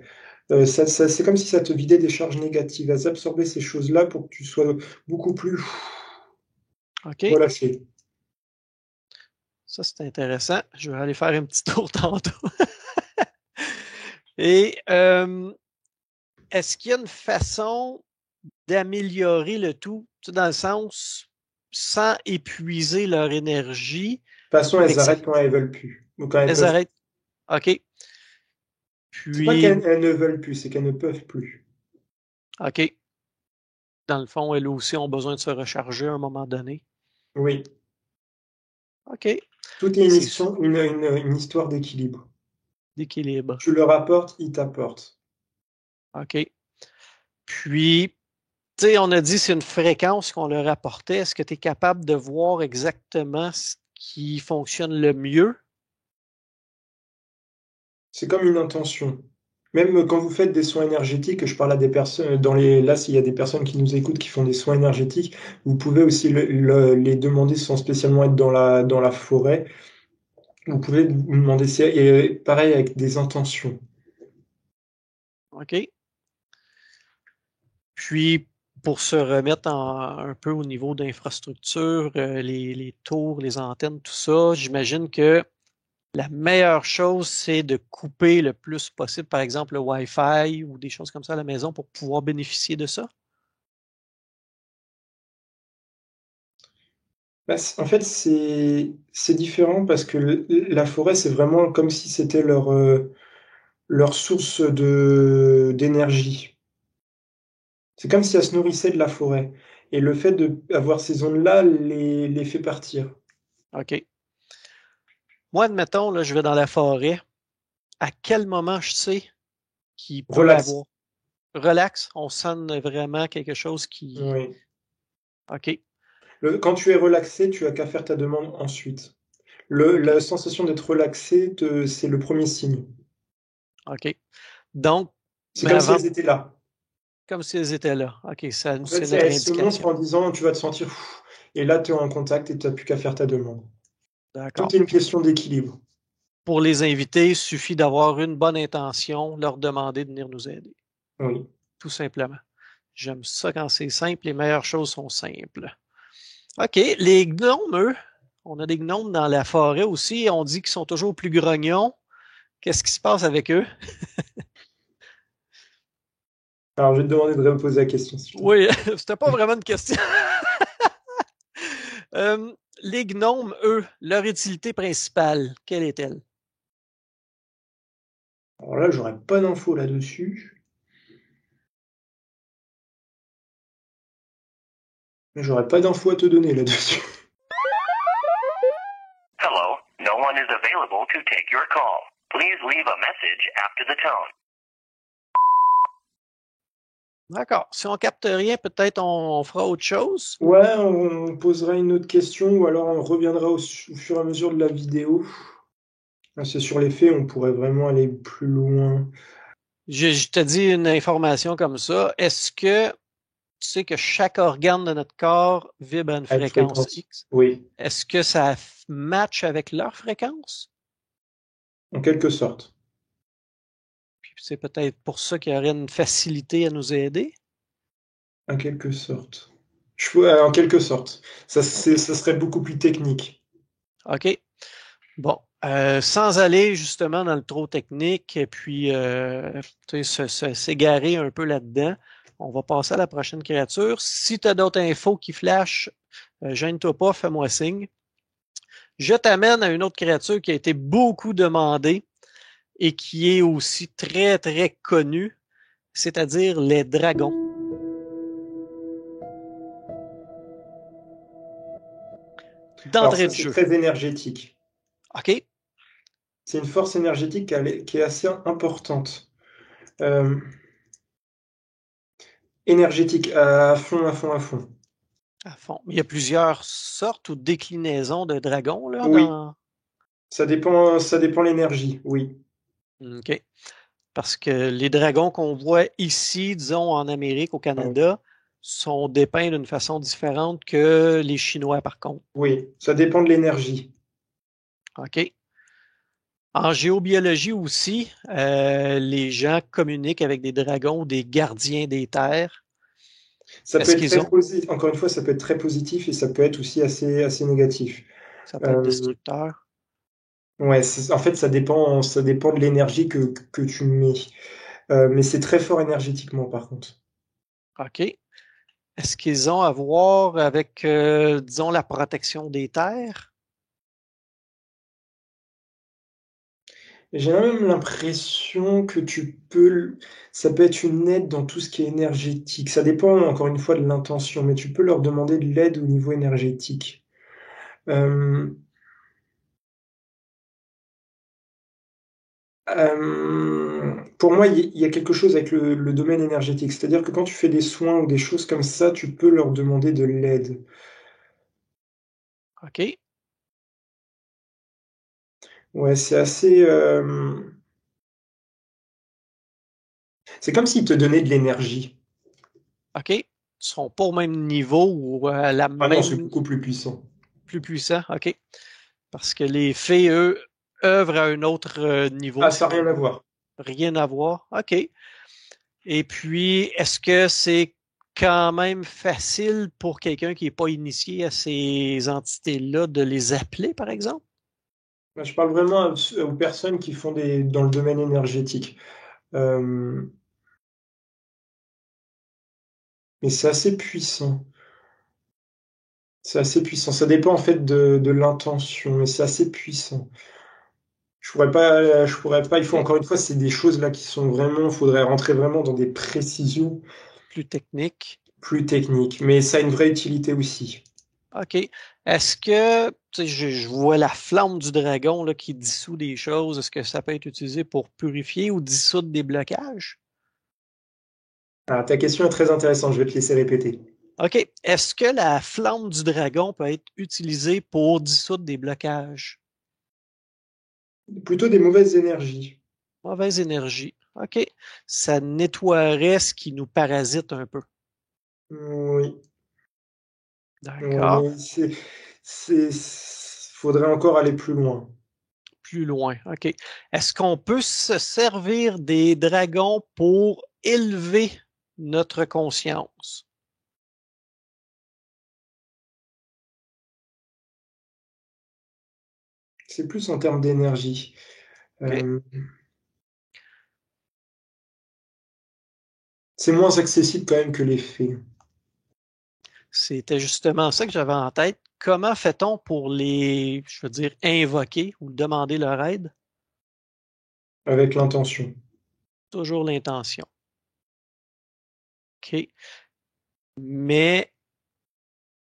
C'est comme si ça te vidait des charges négatives, à absorber ces choses-là pour que tu sois beaucoup plus OK? relâché. Ça, c'est intéressant. Je vais aller faire un petit tour tantôt. Et est-ce qu'il y a une façon d'améliorer le tout, dans le sens sans épuiser leur énergie, De toute façon, mais elles que ça, arrêtent quand elles veulent plus. Ou quand elles elles peuvent. arrêtent. OK. C'est pas Puis, qu'elles ne veulent plus, c'est qu'elles ne peuvent plus. OK. Dans le fond, elles aussi ont besoin de se recharger à un moment donné. Oui. OK. Tout est C'est une histoire d'équilibre. d'équilibre. Tu leur apportes, ils t'apportent. OK. Puis, tu sais, on a dit c'est une fréquence qu'on leur apportait. Est-ce que tu es capable de voir exactement ce qui fonctionne le mieux? C'est comme une intention. Même quand vous faites des soins énergétiques, je parle à des personnes, là, s'il y a des personnes qui nous écoutent qui font des soins énergétiques, vous pouvez aussi les demander sans spécialement être dans la forêt. Vous pouvez vous demander, et pareil avec des intentions. OK. Puis, pour se remettre un peu au niveau d'infrastructure, les tours, les antennes, tout ça, j'imagine que la meilleure chose, c'est de couper le plus possible, par exemple, le Wi-Fi ou des choses comme ça à la maison pour pouvoir bénéficier de ça. Bah, en fait, c'est différent parce que la forêt, c'est vraiment comme si c'était leur source d'énergie. C'est comme si elle se nourrissait de la forêt. Et le fait d'avoir ces zones-là les fait partir. OK. Moi, admettons, là, je vais dans la forêt. À quel moment je sais qu'il peut Relax. avoir relax? On sent vraiment quelque chose qui. Oui. OK, Quand tu es relaxé, tu as qu'à faire ta demande ensuite. La OK, sensation d'être relaxé, c'est le premier signe. OK. Donc, C'est mais comme si avant, elles étaient là. comme si elles étaient là. OK, En c'est fait, notre elles se montrent indication. en disant tu vas te sentir fou. Et là, tu es en contact et tu n'as plus qu'à faire ta demande. Tout D'accord. est une question d'équilibre. Pour les invités, il suffit d'avoir une bonne intention, leur demander de venir nous aider. Oui. Tout simplement. J'aime ça quand c'est simple, les meilleures choses sont simples. OK, les gnomes, eux, on a des gnomes dans la forêt aussi, on dit qu'ils sont toujours plus grognons. Qu'est-ce qui se passe avec eux? Alors, je vais te demander de reposer la question, s'il te plaît. Oui, c'était pas vraiment une question. Les gnomes, eux, leur utilité principale, quelle est-elle? Alors là, j'aurais pas d'infos là-dessus. J'aurais pas d'infos à te donner là-dessus. Hello, no one is available to take your call. Please leave a message after the tone. D'accord. Si on capte rien, peut-être on fera autre chose. Ouais, on posera une autre question ou alors on reviendra au fur et à mesure de la vidéo. C'est sur les faits, on pourrait vraiment aller plus loin. Je te dis une information comme ça. Est-ce que tu sais que chaque organe de notre corps vibre à une À une fréquence fréquence. X? Oui, Est-ce que ça match avec leur fréquence? en quelque sorte. Puis c'est peut-être pour ça qu'il y aurait une facilité à nous aider. En quelque sorte. En quelque sorte. OK. Ça serait beaucoup plus technique. OK. Bon. Sans aller justement dans le trop technique et puis s'égarer un peu là-dedans, on va passer à la prochaine créature. Si tu as d'autres infos qui flashent, gêne-toi pas, fais-moi signe. Je t'amène à une autre créature qui a été beaucoup demandée et qui est aussi très, très connue, c'est-à-dire les dragons. Alors D'entrée ça, de c'est jeu. très énergétique. OK? C'est une force énergétique qui est assez importante. Euh, Énergétique à fond, à fond, à fond. À fond. Il y a plusieurs sortes ou déclinaisons de dragons là Oui, dans. ça dépend l'énergie, oui. OK. Parce que les dragons qu'on voit ici, disons en Amérique, au Ah oui. Canada, sont dépeints d'une façon différente que les Chinois, par contre. Oui, ça dépend de l'énergie. OK. En géobiologie aussi, les gens communiquent avec des dragons ou des gardiens des terres. Ça peut Est-ce être qu'ils très ont. positif, encore une fois, ça peut être très positif et ça peut être aussi assez négatif. Ça peut être Euh, destructeur. ouais, en fait, ça dépend de l'énergie que tu mets. Mais c'est très fort énergétiquement, par contre. OK. Est-ce qu'ils ont à voir avec, disons, la protection des terres? J'ai même l'impression que ça peut être une aide dans tout ce qui est énergétique. Ça dépend encore une fois de l'intention, mais tu peux leur demander de l'aide au niveau énergétique. Euh, pour moi, il y a quelque chose avec le domaine énergétique. C'est-à-dire que quand tu fais des soins ou des choses comme ça, tu peux leur demander de l'aide. OK. Ouais, c'est comme s'ils te donnaient de l'énergie. OK. Ils sont pas au même niveau ou à la Ah non, c'est même beaucoup plus puissant. plus puissant. OK. Parce que les fées, eux, œuvrent à un autre niveau, Ah, si ça n'a on rien à veut. voir. Rien à voir. OK. Et puis, est-ce que c'est quand même facile pour quelqu'un qui n'est pas initié à ces entités-là de les appeler, par exemple? Je parle vraiment aux personnes qui font dans le domaine énergétique. Mais c'est assez puissant. C'est assez puissant. Ça dépend en fait de l'intention, mais c'est assez puissant. Je pourrais pas. Il faut OK. encore une fois, c'est des choses là qui sont vraiment. Faudrait rentrer vraiment dans des précisions Plus technique. plus techniques, mais ça a une vraie utilité aussi. OK. Est-ce que, tu sais, je vois la flamme du dragon là, qui dissout des choses. Est-ce que ça peut être utilisé pour purifier ou dissoudre des blocages? Ah, ta question est très intéressante. Je vais te laisser répéter. OK. Est-ce que la flamme du dragon peut être utilisée pour dissoudre des blocages? Plutôt des mauvaises énergies. Mauvaise énergie. OK. Ça nettoierait ce qui nous parasite un peu. Oui. Oui, D'accord. mais faudrait encore aller plus loin. Plus loin. OK. Est-ce qu'on peut se servir des dragons pour élever notre conscience? C'est plus en termes d'énergie. OK. C'est moins accessible quand même que les fées. C'était justement ça que j'avais en tête. Comment fait-on pour les, je veux dire, invoquer ou demander leur aide? Avec l'intention. Toujours l'intention. OK. Mais,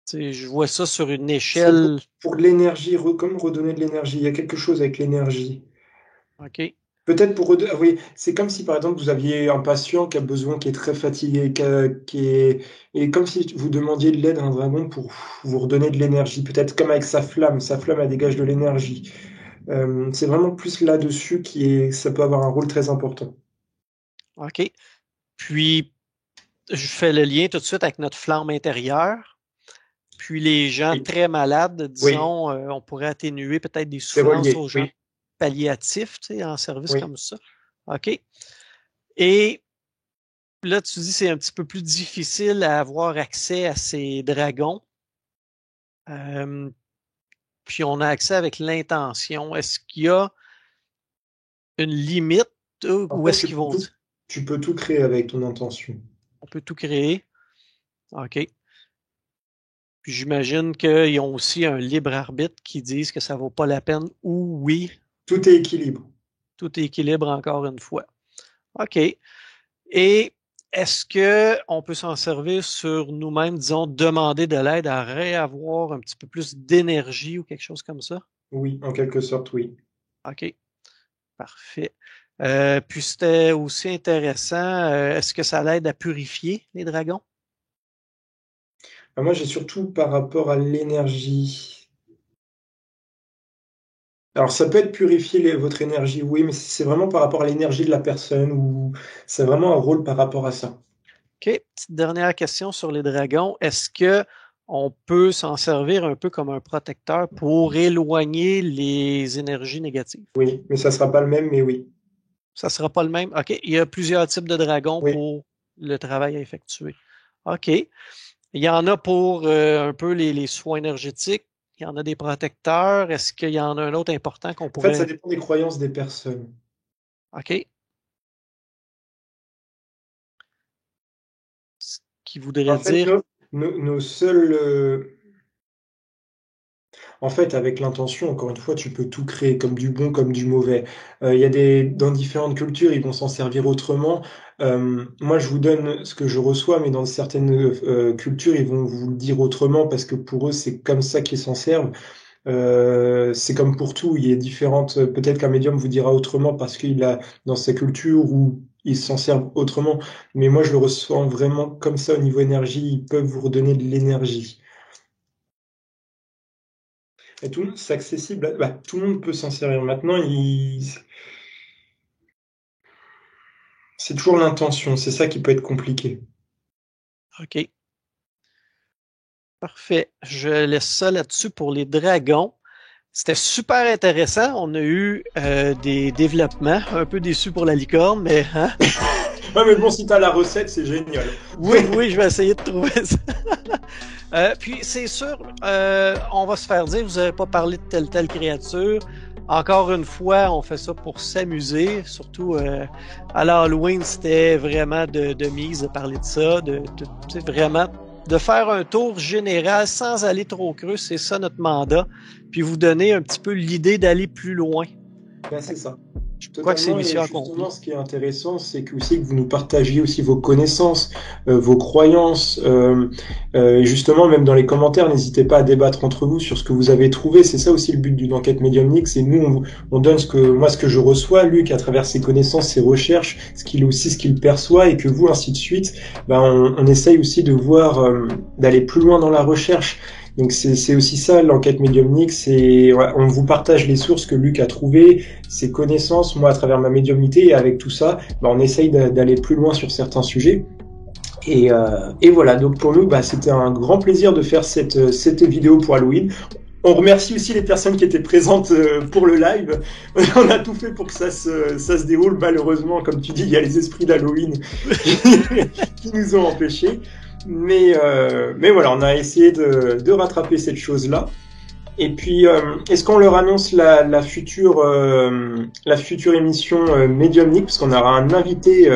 tu sais, je vois ça sur une C'est échelle. pour de l'énergie, comme redonner de l'énergie. Il y a quelque chose avec l'énergie. OK. Peut-être oui, c'est comme si par exemple vous aviez un patient qui a besoin, qui est très fatigué, et comme si vous demandiez de l'aide à un dragon pour vous redonner de l'énergie. Peut-être comme avec sa flamme. Sa flamme, elle dégage de l'énergie. C'est vraiment plus là-dessus ça peut avoir un rôle très important. OK. Puis, je fais le lien tout de suite avec notre flamme intérieure. Puis les gens Oui, très malades, oui, disons, on pourrait atténuer peut-être des c'est souffrances relié. aux gens Oui, palliatifs, tu sais, en service oui. comme ça. OK. Et là, tu dis que c'est un petit peu plus difficile à avoir accès à ces dragons. Euh, puis on a accès avec l'intention. Est-ce qu'il y a une limite En où fait, est-ce qu'ils vont? tu peux tout créer avec ton intention. On peut tout créer. OK. Puis j'imagine qu'ils ont aussi un libre arbitre qui disent que ça vaut pas la peine ou oui, Tout est équilibre. tout équilibre encore une fois. OK. Et est-ce que on peut s'en servir sur nous-mêmes, disons, demander de l'aide à réavoir un petit peu plus d'énergie ou quelque chose comme ça? Oui, en quelque sorte, oui. OK, parfait. Puis c'était aussi intéressant, est-ce que ça l'aide à purifier les dragons? Moi, j'ai surtout par rapport à l'énergie. Alors, ça peut être purifier votre énergie, oui, mais c'est vraiment par rapport à l'énergie de la personne ou c'est vraiment un rôle par rapport à ça. OK, petite dernière question sur les dragons. Est-ce que on peut s'en servir un peu comme un protecteur pour éloigner les énergies négatives? Oui, mais ça sera pas le même, mais oui. Ça sera pas le même. OK, il y a plusieurs types de dragons Oui. pour le travail à effectuer. OK. Il y en a pour un peu les soins énergétiques. Il y en a des protecteurs. Est-ce qu'il y en a un autre important qu'on En fait, ça pourrait... dépend des croyances des personnes. OK. Ce qui voudrait En fait, dire... nos seuls, en fait, avec l'intention, encore une fois, tu peux tout créer, comme du bon, comme du mauvais. Il y a dans différentes cultures, ils vont s'en servir autrement. Moi, je vous donne ce que je reçois, mais dans certaines cultures, ils vont vous le dire autrement parce que pour eux, c'est comme ça qu'ils s'en servent. C'est comme pour tout, il y a différentes. Peut-être qu'un médium vous dira autrement parce qu'il a dans sa culture ou ils s'en servent autrement. Mais moi, je le ressens vraiment comme ça au niveau énergie. Ils peuvent vous redonner de l'énergie. Et tout, c'est accessible. Bah, tout le monde peut s'en servir. Maintenant, c'est toujours l'intention. C'est ça qui peut être compliqué. OK. Parfait. Je laisse ça là-dessus pour les dragons. C'était super intéressant. On a eu des développements. Un peu déçus pour la licorne, mais hein? Ouais, mais bon, si t'as la recette, c'est génial. Oui, je vais essayer de trouver ça. Puis c'est sûr, on va se faire dire, vous n'avez pas parlé de telle créature. Encore une fois, on fait ça pour s'amuser. Surtout à l'Halloween, c'était vraiment de mise de parler de ça, vraiment de faire un tour général sans aller trop creux. C'est ça notre mandat. Puis vous donner un petit peu l'idée d'aller plus loin. Ben, c'est ça. Je crois que c'est mission accomplie. accomplie. Ce qui est intéressant, c'est que vous nous partagiez aussi vos connaissances, vos croyances. Justement, même dans les commentaires, n'hésitez pas à débattre entre vous sur ce que vous avez trouvé. C'est ça aussi le but d'une enquête médiumnique. C'est nous, on donne ce que je reçois, Luc, à travers ses connaissances, ses recherches, ce qu'il perçoit, et que vous, ainsi de suite. Ben, on essaye aussi de voir, d'aller plus loin dans la recherche. Donc c'est aussi ça l'enquête médiumnique, on vous partage les sources que Luc a trouvées, ses connaissances, moi à travers ma médiumnité, et avec tout ça, on essaye d'aller plus loin sur certains sujets. Et voilà, donc pour nous, c'était un grand plaisir de faire cette vidéo pour Halloween. On remercie aussi les personnes qui étaient présentes pour le live. On a tout fait pour que ça se déroule. Malheureusement, comme tu dis, il y a les esprits d'Halloween qui nous ont empêchés. Mais voilà, on a essayé de rattraper cette chose-là. Et puis, est-ce qu'on leur annonce la future émission médiumnique, parce qu'on aura un invité,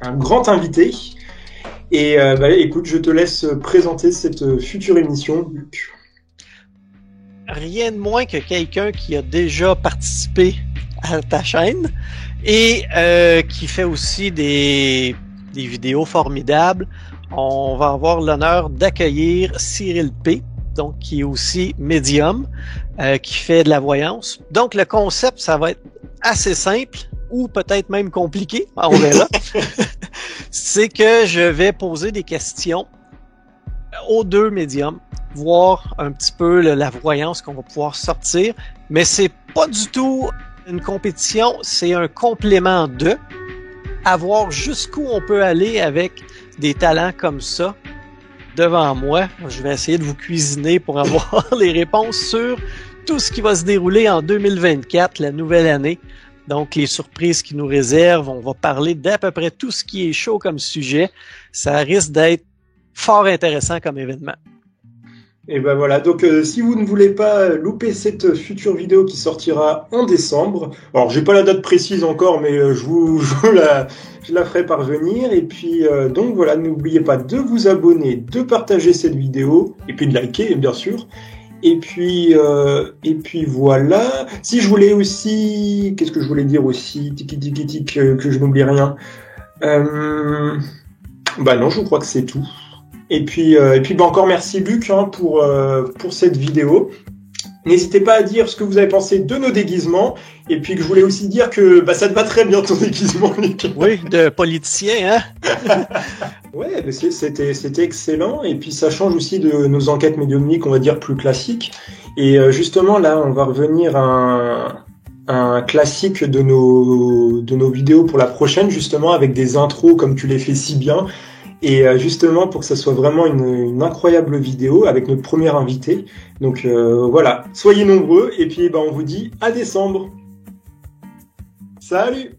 un grand invité. Et écoute, je te laisse présenter cette future émission, Luc. Rien de moins que quelqu'un qui a déjà participé à ta chaîne et qui fait aussi des vidéos formidables. On va avoir l'honneur d'accueillir Cyril P, donc qui est aussi médium, qui fait de la voyance. Donc le concept, ça va être assez simple ou peut-être même compliqué, on verra. C'est que je vais poser des questions aux deux médiums, voir un petit peu la voyance qu'on va pouvoir sortir, mais c'est pas du tout une compétition, c'est un complément de, à voir jusqu'où on peut aller avec des talents comme ça devant moi. Je vais essayer de vous cuisiner pour avoir les réponses sur tout ce qui va se dérouler en 2024, la nouvelle année. Donc, les surprises qui nous réservent. On va parler d'à peu près tout ce qui est chaud comme sujet. Ça risque d'être fort intéressant comme événement. Et ben voilà, donc si vous ne voulez pas louper cette future vidéo qui sortira en décembre, alors j'ai pas la date précise encore, mais je la ferai parvenir. Et puis donc voilà, n'oubliez pas de vous abonner, de partager cette vidéo, et puis de liker bien sûr. Et puis voilà. Si je voulais aussi, qu'est-ce que je voulais dire aussi, que je n'oublie rien. Non, je crois que c'est tout. Et puis encore merci Luc pour cette vidéo. N'hésitez pas à dire ce que vous avez pensé de nos déguisements. Et puis que je voulais aussi dire que ça te va très bien ton déguisement, Luc. Oui, de politicien, hein. Ouais, c'était excellent. Et puis ça change aussi de nos enquêtes médiumniques, on va dire plus classiques. Et justement là, on va revenir à un classique de nos vidéos pour la prochaine, justement avec des intros comme tu les fais si bien. Et justement pour que ça soit vraiment une incroyable vidéo avec notre premier invité. Donc voilà, soyez nombreux et puis on vous dit à décembre. Salut!